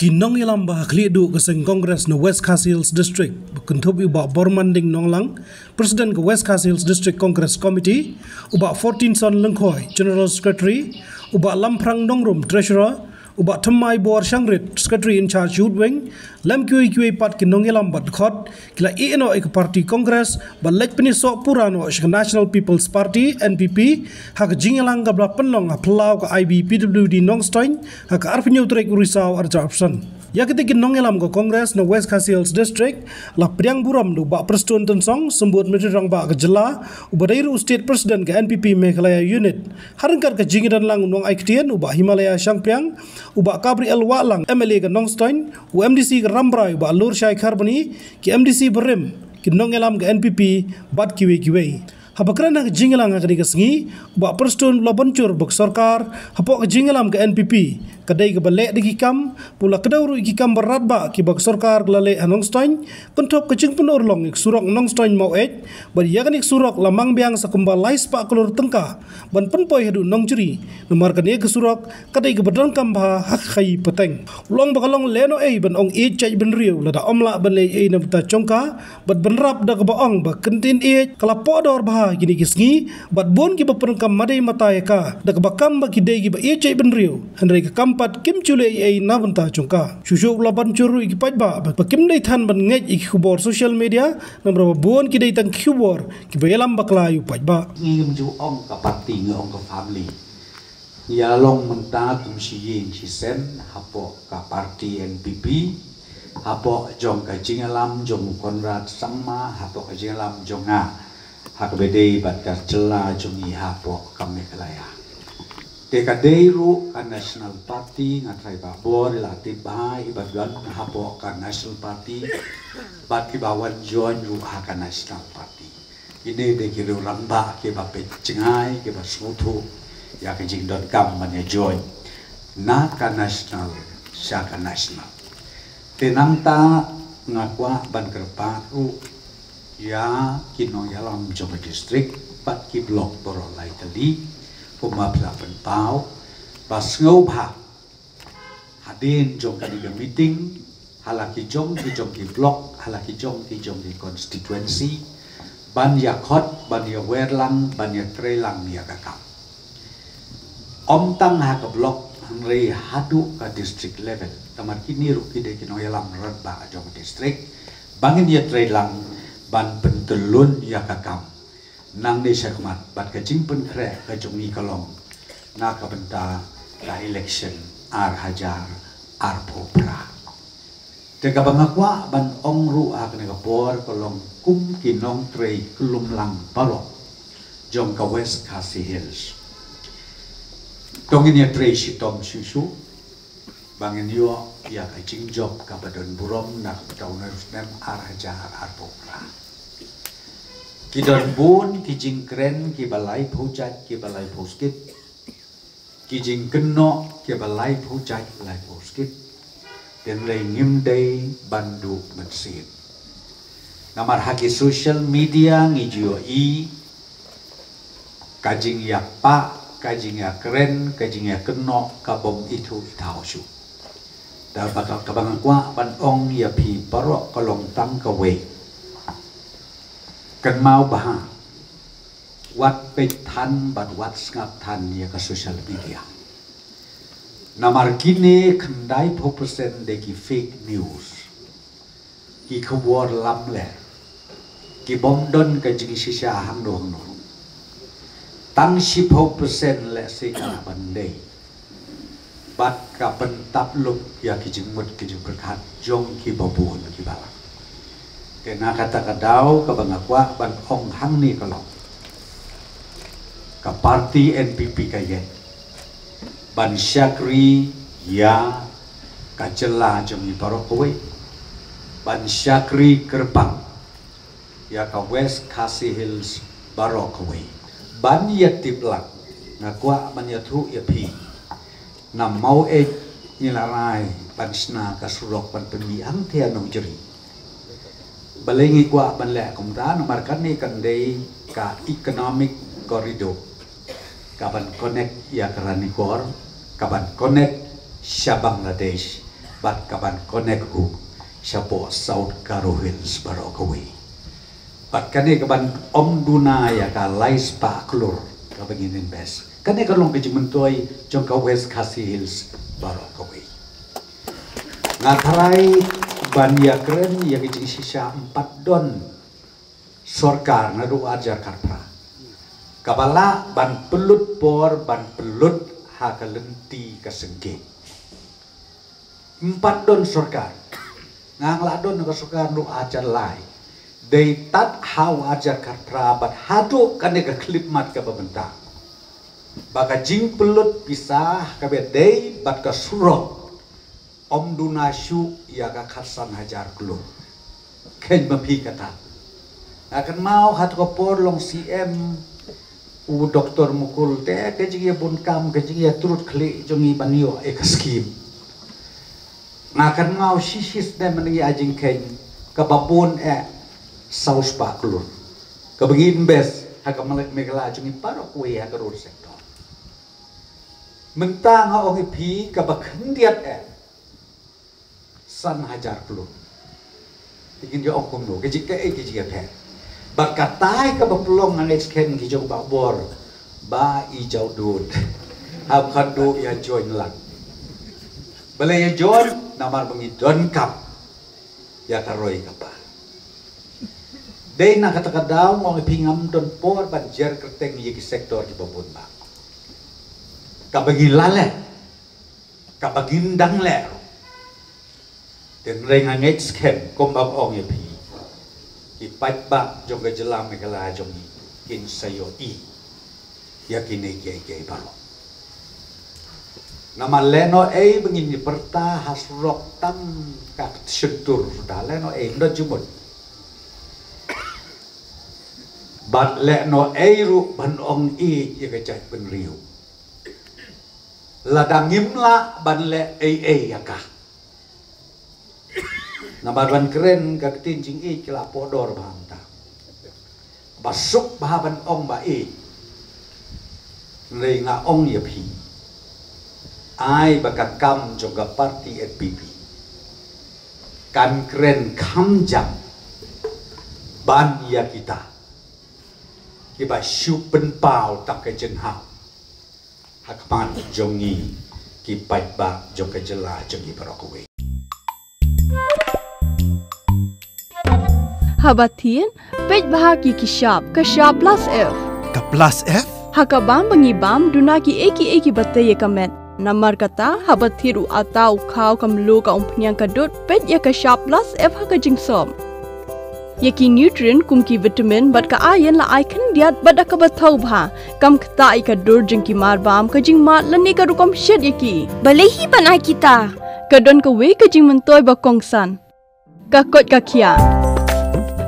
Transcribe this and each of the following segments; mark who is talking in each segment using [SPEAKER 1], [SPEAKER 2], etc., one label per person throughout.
[SPEAKER 1] Kinong ilam bah klidu keseng Kongres no West Khas Hills District berkentup uba Bormanding Nonglang, Presiden ke West Khas Hills District Congress Committee, uba 14 Son Lengkoi, General Secretary, uba Lamprang Nongrum, Treasurer, uba Temai Boar Shangrit, Secretary in Charge Youth Wing, Lam QA Pat Kinong ilam bat khot, kila ENO ek Parti Congress, balek penisok purano ek National People's Party NPP, hak jingelang gabla penlong aplau ke IB PWD Nongstoin, hak arpenyu trek urisau arja option. Ya ketika nongelam ke Kongres no West Khas Hills District lah priang buram do bak perstun tensong sembut medirang bak ke jela ubadairu state president ke NPP Meghalaya unit harengkar ke jingidan lang nong aiktian ubak Himalaya Shangpriang ubak Kabri El Walang MLA ke Nongstoin UMDC ke Rambrai ubak Lur Syai Kharbani ke MDC Berim ke nongelam ke NPP bat kiwe Habakran ke jingelang ke dikengi ubak perstun la boncur bak sarkar hapok ke jingelam ke NPP kadai ke balek dikikam pula kedauru ikikam berat ba ki bak sarkar lale Nongstoin kontop ke jing penur long ik surok Nongstoin mau bad yakan ik surok lamang biang sakumba lais pak kelur tengka ban penpoi hadu nongjeri nomor kan ke surok kadai ke bedang kamba hak khai peteng long bakalong leno ban ong cai ben riu lada omla ban le na beta chongka bad benrap da ke baong ba kentin kala podor bah gini kisngi bat bon ki baperengkam madai matai ka da ke bakam ba ki dei ki ba cai ben riu handai ke kampat kim chule na benta chongka shushu laban churu ki pajba ba kim dei than ban ngej ik khubor social media namra bon ki dei tang khubor ki belam bakla yu pajba
[SPEAKER 2] ngim ju ong ka parti ngong ka family ya long menta kum si yin si sen hapo ka parti NPP hapo jong ka jingalam jong Konrad Sangma hapo ka jingalam jonga hak bedei bat ka jela jongi hapo ka Meghalaya dekadeiru ka National Party ngatrai babor relatif bahai badan hapo ka National Party bat ki bawan join ru ka National Party ini de kiru ramba ke ba pe cengai ke ba sutu ya ke jing dot kam man join na ka National sya ka National tenang ta ngakwa ban kerparu ya kinong yalam Jombang District bat ki blok borolai tadi pemabla penpau bas ngau bha hadin jong kali meeting halaki jong ki blok halaki jong ki constituency ban ya khot ban ya werlang ban ya trelang ya kakam om tang ha ka blok hangre hadu ka district level tamar kini ruki de kinong yalam rat ba Jombang District bangin ya trelang ban pentelun ya kakam nang de syakmat bat kajing pen kre ka jongi kalong na ka benta ka election ar hajar ar popra teka bangakwa ban ong ru ak ne ka por kolong kum kinong trei kelum lang paro jong ka West Khas Hills tongin ya trei sitom susu bangin yo ya ka jing job ka badon burom na ka nem ar hajar ar popra Kidon bun, kijing kren, ki balai pujat, ki balai poskit. Kijing keno, ki balai pujat, balai poskit. Dan lay ngimday bandu mensit. Namar haki social media ngijio kajing ya pa, kajing ya kren, kajing ya keno, kabom itu itausu. Dan bakal kabangan kwa ban ong ya pi parok kolong tang kawe. Kan mau bah wat petan bat wat ngap tan ya ke social media namar kini kendai 4% de ki fake news ki khawar lam le ki bomdon ke jing sisa hang do tang 10% le sing bandai bat ka pentap lup ya ki jing mut ki jing berkat jong ki babun ki bala kena kata kadau ke bangakwa ban ong hang ni kalau ke parti NPP kaya ban syakri ya kajela jongi parokowe ban syakri kerbang ya ke West Khas Hills barokowe ban ya tiplak ngakwa ban ya tru ya pi nam mau nilarai ban sna ka surok ban pemiang tianong jeri balengi kwa banle kumra nomor kan ni kan dei ka economic corridor kaban connect ya Karanikor kaban connect Bangladesh bat kaban connect ku siapo South Karo Hills Barokawi bat kane kaban om duna ya ka lais pa klur ka begin invest kane ka long kejimentoi jong ka West Khasi Hills Barokawi ngatarai ban ya keren ya kejing sisa 4 don sorkar nadu ajar karta kabala ban pelut por ban pelut hakalenti kasengke 4 don sorkar ngang la don ka sorkar nu ajar lai dei tat how ajar kartra bat hadu kane ka klip mat ka babenta baka jing pelut pisah ka be dei bat ka surok om dunasyu ya ka khasan hajar klu ken mapi kata akan mau hat ko por long CM u doktor mukul te ke jing ya bun kam ke jing ya turut kli jongi banyo ek scheme ngakan mau sisis dan menegi ajing ken kababun saus paklur kabegin bes hakamalek megala jungi paro kue hakarur sektor mentang ha ohi pi kabakhendiat san hajar klur ingin yo okum no kejik ke kejik ke bakatai kabaplong nang ken ki jong babor ba i jau dud hab khadu ya join lang balai ya join namar bengi don kap ya karoi kapa dei na kata kadau mau pingam don por banjer kerteng ye sektor di babon ba kabagi lale kabagi ndang le den reng angek skem kombab ong ye pi ki pat ba jong ke jelam me kala jong kin sayo i ya kini ge balo nama leno begini perta hasrok tam kak syutur sudah leno ndo jumut bat leno ru ban ong i ya kecai penriu ladang imla ban le ya ka nama ban keren kak tinjing i kila podor banta basuk bahaban ong ba renga ong ya pi ai bakakam juga parti NPP kan keren kam jam ban ya kita kiba syupen pau tak ke jenhau hakman jongi ki pai ba jong ke jela jongi Barokawi
[SPEAKER 3] habatin pej bahagi ki shop ka shop plus F
[SPEAKER 4] ka plus F
[SPEAKER 3] hakabam bangibam dunaki eki batte ye kamet Namar kata habat thiru atau kau kamlu ka umpnyang kadut pet ya ka sharp plus F ha ka jingsom. Yaki nutrient kum ki vitamin bat ka iron la icon diat bat ka bathau bha kam khta I ka dur jing ki mar bam ka jing mat lani ka rukom shed yaki. Balehi panai kita. Ka don ka we ka jing mentoy ba kongsan. Ka kot ka kia.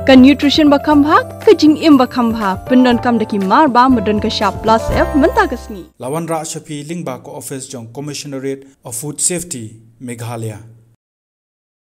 [SPEAKER 3] Ka nutrition ba khambha ka jing im ba khambha pendon kam daki mar ba madon ka sharp plus F menta kasni
[SPEAKER 4] Lawan Ra Shafi Lingba ko office jong Commissionerate of Food Safety Meghalaya